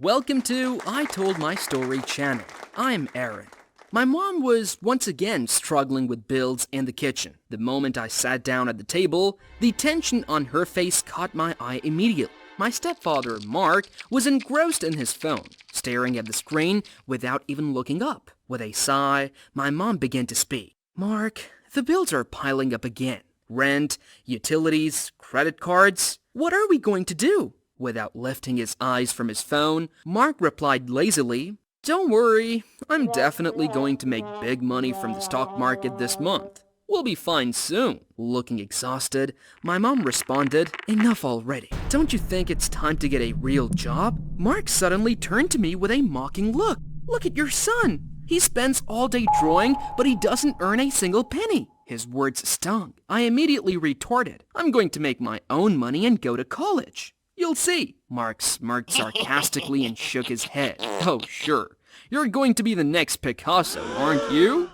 Welcome to I Told My Story channel. I'm Aaron. My mom was once again struggling with bills in the kitchen. The moment I sat down at the table, the tension on her face caught my eye immediately. My stepfather, Mark, was engrossed in his phone, staring at the screen without even looking up. With a sigh, my mom began to speak. "Mark, the bills are piling up again. Rent, utilities, credit cards. What are we going to do?" Without lifting his eyes from his phone, Mark replied lazily, "Don't worry, I'm definitely going to make big money from the stock market this month. We'll be fine soon." Looking exhausted, my mom responded, "Enough already. Don't you think it's time to get a real job?" Mark suddenly turned to me with a mocking look. "Look at your son. He spends all day drawing, but he doesn't earn a single penny." His words stung. I immediately retorted, "I'm going to make my own money and go to college." "You'll see." Mark smirked sarcastically and shook his head. "Oh, sure. You're going to be the next Picasso, aren't you?"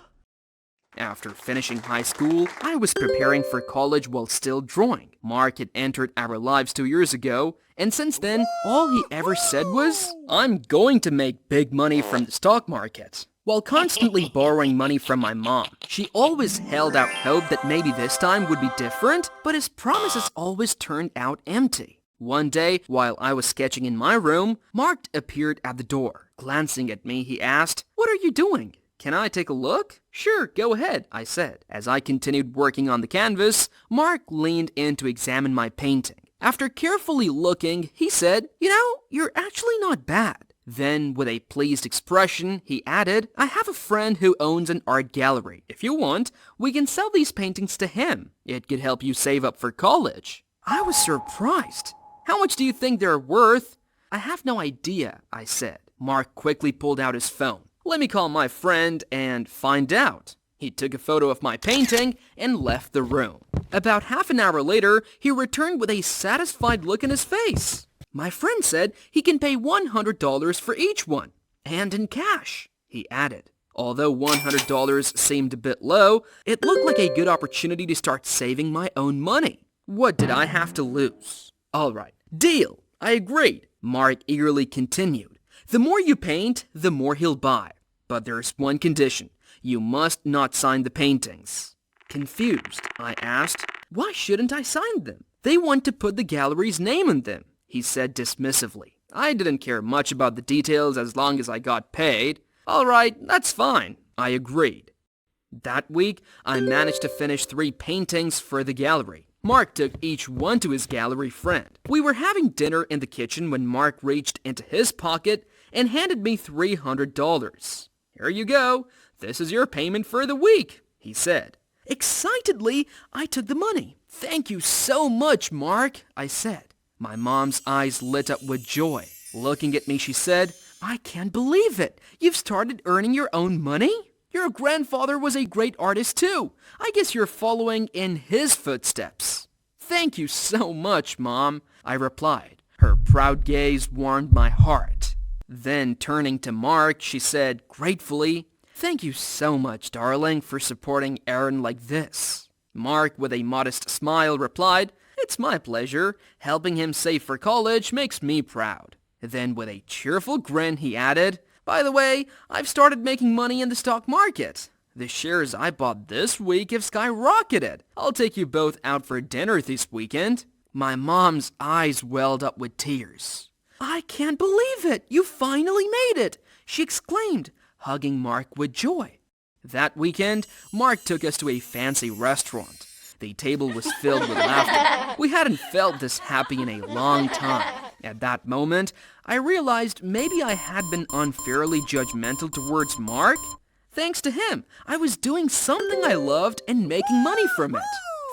After finishing high school, I was preparing for college while still drawing. Mark had entered our lives 2 years ago, and since then, all he ever said was, "I'm going to make big money from the stock market." While constantly borrowing money from my mom, she always held out hope that maybe this time would be different, but his promises always turned out empty. One day, while I was sketching in my room, Mark appeared at the door. Glancing at me, he asked, "What are you doing? Can I take a look?" "Sure, go ahead," I said. As I continued working on the canvas, Mark leaned in to examine my painting. After carefully looking, he said, "You're actually not bad." Then, with a pleased expression, he added, "I have a friend who owns an art gallery. If you want, we can sell these paintings to him. It could help you save up for college." I was surprised. "How much do you think they're worth?" "I have no idea," I said. Mark quickly pulled out his phone. "Let me call my friend and find out." He took a photo of my painting and left the room. About half an hour later, he returned with a satisfied look in his face. "My friend said he can pay $100 for each one, and in cash," he added. Although $100 seemed a bit low, it looked like a good opportunity to start saving my own money. What did I have to lose? All right, deal. I agreed. Mark eagerly continued. "The more you paint, the more he'll buy. But there's one condition. You must not sign the paintings." Confused, I asked, "Why shouldn't I sign them? They want to put the gallery's name on them," he said dismissively. I didn't care much about the details as long as I got paid. "All right, that's fine," I agreed. That week, I managed to finish 3 paintings for the gallery. Mark took each one to his gallery friend. We were having dinner in the kitchen when Mark reached into his pocket and handed me $300. "Here you go. This is your payment for the week," he said. Excitedly, I took the money. "Thank you so much, Mark," I said. My mom's eyes lit up with joy. Looking at me, she said, "I can't believe it. You've started earning your own money? Your grandfather was a great artist too. I guess you're following in his footsteps." "Thank you so much, Mom," I replied. Her proud gaze warmed my heart. Then, turning to Mark, she said gratefully, "Thank you so much, darling, for supporting Aaron like this." Mark, with a modest smile, replied, "It's my pleasure. Helping him save for college makes me proud." Then, with a cheerful grin, he added, "By the way, I've started making money in the stock market. The shares I bought this week have skyrocketed. I'll take you both out for dinner this weekend." My mom's eyes welled up with tears. "I can't believe it! You finally made it!" she exclaimed, hugging Mark with joy. That weekend, Mark took us to a fancy restaurant. The table was filled with laughter. We hadn't felt this happy in a long time. At that moment, I realized maybe I had been unfairly judgmental towards Mark. Thanks to him, I was doing something I loved and making money from it.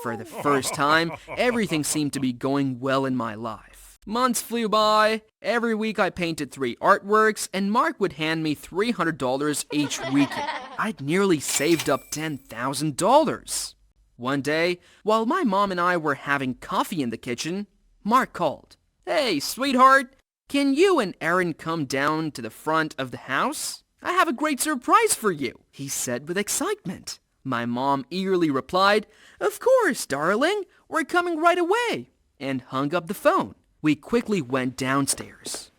For the first time, everything seemed to be going well in my life. Months flew by. Every week I painted 3 artworks, and Mark would hand me $300 each weekend. I'd nearly saved up $10,000. One day, while my mom and I were having coffee in the kitchen, Mark called. "Hey, sweetheart, can you and Aaron come down to the front of the house? I have a great surprise for you," he said with excitement. My mom eagerly replied, "Of course, darling, we're coming right away," and hung up the phone. We quickly went downstairs.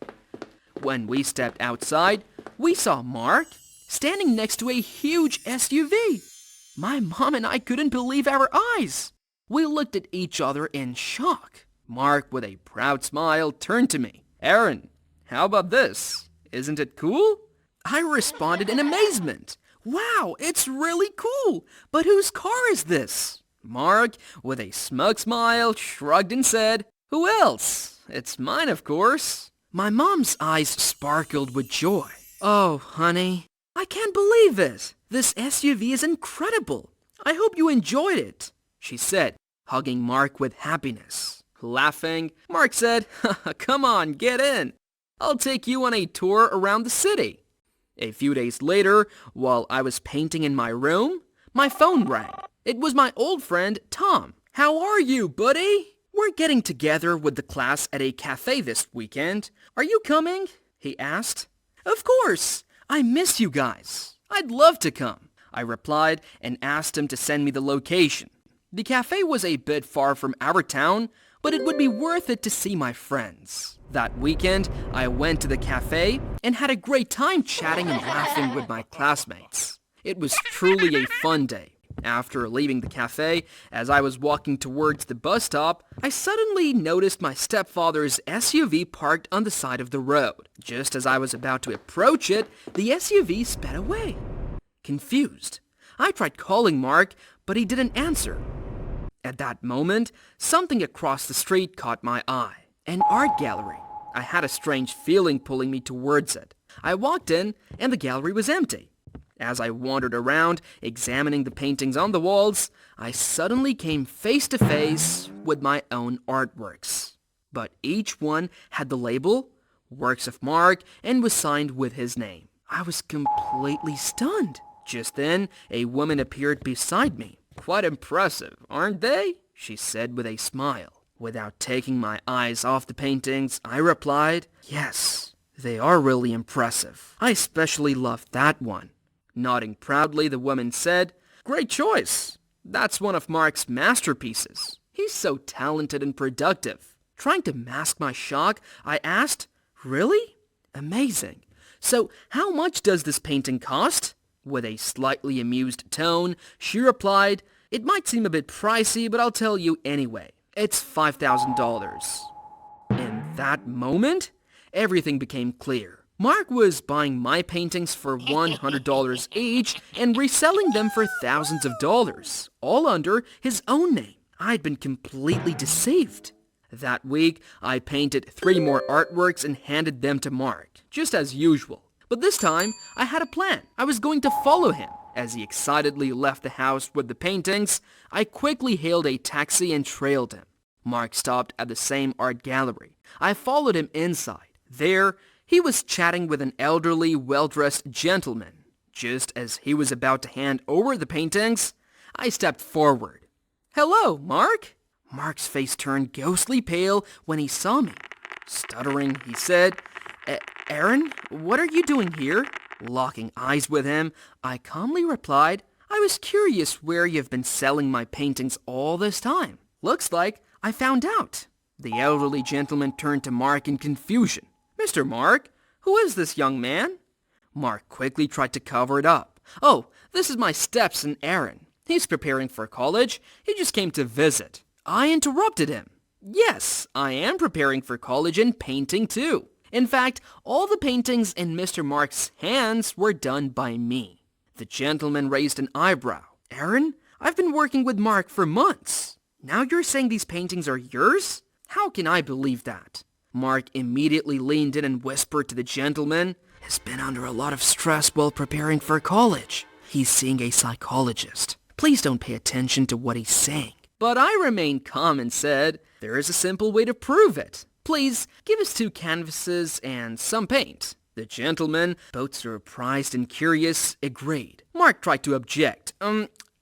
When we stepped outside, we saw Mark standing next to a huge SUV. My mom and I couldn't believe our eyes. We looked at each other in shock. Mark, with a proud smile, turned to me. "Aaron, how about this? Isn't it cool?" I responded in amazement. "Wow, it's really cool. But whose car is this?" Mark, with a smug smile, shrugged and said, "Who else? It's mine, of course." My mom's eyes sparkled with joy. "Oh, honey, I can't believe it. This SUV is incredible. I hope you enjoyed it," she said, hugging Mark with happiness. Laughing, Mark said, "Come on, get in. I'll take you on a tour around the city." A few days later, while I was painting in my room, my phone rang. It was my old friend, Tom. "How are you, buddy? We're getting together with the class at a cafe this weekend. Are you coming?" he asked. "Of course. I miss you guys. I'd love to come," I replied and asked him to send me the location. The cafe was a bit far from our town, but it would be worth it to see my friends. That weekend, I went to the cafe and had a great time chatting and laughing with my classmates. It was truly a fun day. After leaving the cafe, as I was walking towards the bus stop, I suddenly noticed my stepfather's SUV parked on the side of the road. Just as I was about to approach it, the SUV sped away. Confused, I tried calling Mark, but he didn't answer. At that moment, something across the street caught my eye. An art gallery. I had a strange feeling pulling me towards it. I walked in, and the gallery was empty. As I wandered around, examining the paintings on the walls, I suddenly came face to face with my own artworks. But each one had the label, Works of Mark, and was signed with his name. I was completely stunned. Just then, a woman appeared beside me. "Quite impressive, aren't they?" she said with a smile. Without taking my eyes off the paintings, I replied, "Yes, they are really impressive. I especially love that one." Nodding proudly, the woman said, "Great choice. That's one of Mark's masterpieces. He's so talented and productive." Trying to mask my shock, I asked, "Really? Amazing. So how much does this painting cost?" With a slightly amused tone, she replied, "It might seem a bit pricey, but I'll tell you anyway. It's $5,000. In that moment, everything became clear. Mark was buying my paintings for $100 each and reselling them for thousands of dollars, all under his own name. I'd been completely deceived. That week, I painted 3 more artworks and handed them to Mark, just as usual. But this time, I had a plan. I was going to follow him. As he excitedly left the house with the paintings, I quickly hailed a taxi and trailed him. Mark stopped at the same art gallery. I followed him inside. There, he was chatting with an elderly, well-dressed gentleman. Just as he was about to hand over the paintings, I stepped forward. "Hello, Mark." Mark's face turned ghostly pale when he saw me. Stuttering, he said, "Aaron, what are you doing here?" Locking eyes with him, I calmly replied, "I was curious where you've been selling my paintings all this time. Looks like I found out." The elderly gentleman turned to Mark in confusion. "Mr. Mark, who is this young man?" Mark quickly tried to cover it up. "Oh, this is my stepson, Aaron. He's preparing for college. He just came to visit." I interrupted him. "Yes, I am preparing for college and painting too. In fact, all the paintings in Mr. Mark's hands were done by me." The gentleman raised an eyebrow. "Aaron, I've been working with Mark for months. Now you're saying these paintings are yours? How can I believe that?" Mark immediately leaned in and whispered to the gentleman, "He's been under a lot of stress while preparing for college. He's seeing a psychologist. Please don't pay attention to what he's saying." But I remained calm and said, "There is a simple way to prove it. Please give us 2 canvases and some paint." The gentleman, both surprised and curious, agreed. Mark tried to object.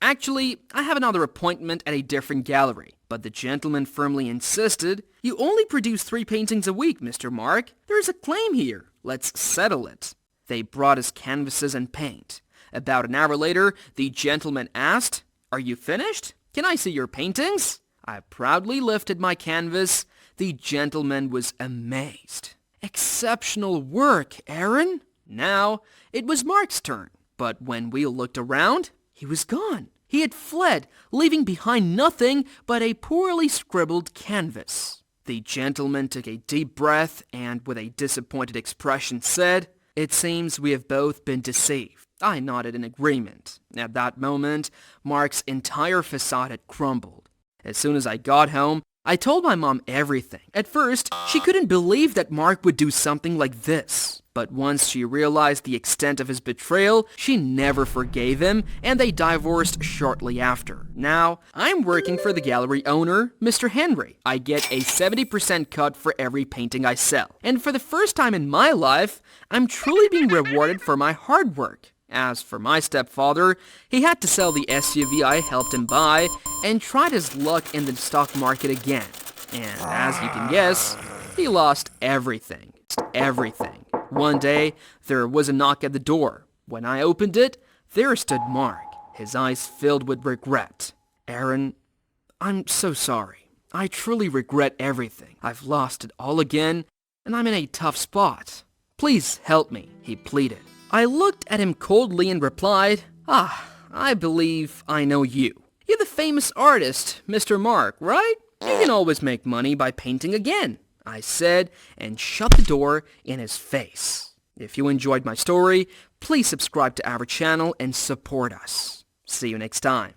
Actually, I have another appointment at a different gallery." But the gentleman firmly insisted, "You only produce 3 paintings a week, Mr. Mark. There is a claim here. Let's settle it." They brought us canvases and paint. About an hour later, the gentleman asked, "Are you finished? Can I see your paintings?" I proudly lifted my canvas. The gentleman was amazed. Exceptional work, Aaron. Now, it was Mark's turn, but when we looked around, he was gone. He had fled, leaving behind nothing but a poorly scribbled canvas. The gentleman took a deep breath and, with a disappointed expression, said, "It seems we have both been deceived." I nodded in agreement. At that moment, Mark's entire facade had crumbled. As soon as I got home, I told my mom everything. At first, she couldn't believe that Mark would do something like this. But once she realized the extent of his betrayal, she never forgave him, and they divorced shortly after. Now, I'm working for the gallery owner, Mr. Henry. I get a 70% cut for every painting I sell. And for the first time in my life, I'm truly being rewarded for my hard work. As for my stepfather, he had to sell the SUV I helped him buy and tried his luck in the stock market again. And as you can guess, he lost everything. Everything. One day, there was a knock at the door. When I opened it, there stood Mark, his eyes filled with regret. "Aaron, I'm so sorry. I truly regret everything. I've lost it all again, and I'm in a tough spot. Please help me," he pleaded. I looked at him coldly and replied, I believe I know you. You're the famous artist, Mr. Mark, right? You can always make money by painting again," I said, and shut the door in his face. If you enjoyed my story, please subscribe to our channel and support us. See you next time.